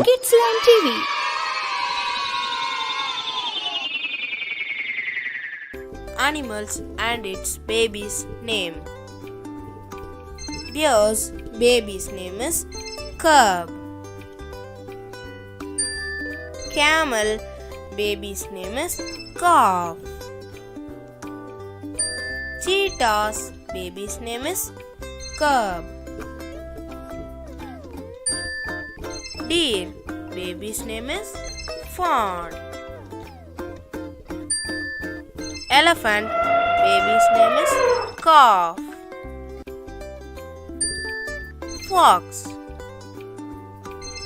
Kidsland TV. Animals and its baby's name. Bear's baby's name is Cub. Camel baby's name is Calf. Cheetah's baby's name is Cub. Deer baby's name is Fawn. Elephant baby's name is Calf. Fox,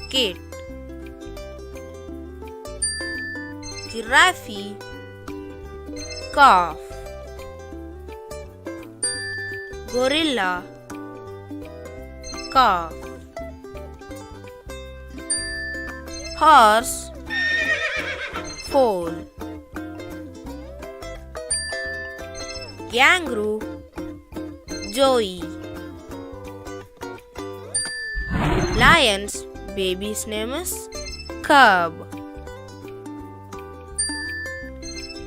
Kit. Giraffe, Calf. Gorilla, Calf. Horse, Foal. Kangaroo, Joey. Lion's baby's name is Cub.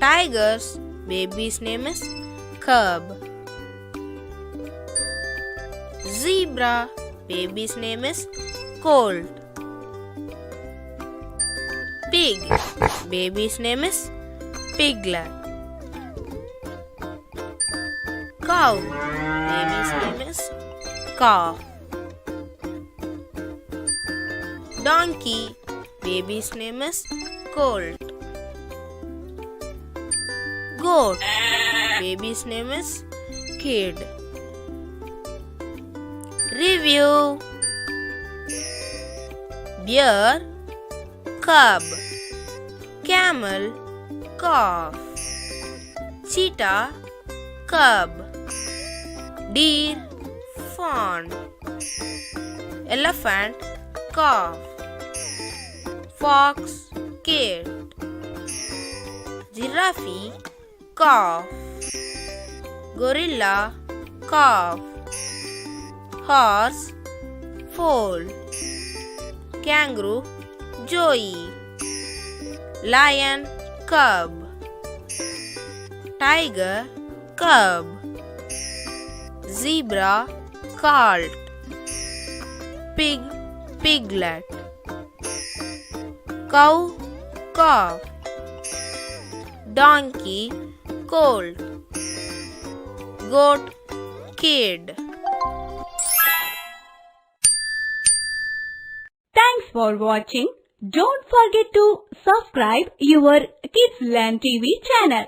Tiger's baby's name is Cub. Zebra baby's name is Colt. Pig baby's name is Piglet. Cow baby's name is Calf. Donkey baby's name is Colt. Goat baby's name is Kid. Review: Bear, Cub. Camel, Calf. Cheetah, Cub. Deer, Fawn. Elephant, Calf. Fox, Kit. Giraffe, Calf. Gorilla, Calf. Horse, Foal. Kangaroo, Joey. Lion, Cub. Tiger, Cub. Zebra, Colt. Pig, Piglet. Cow, Calf. Donkey, Colt. Goat, Kid. Thanks for watching. Don't forget to subscribe your Kidsland TV channel.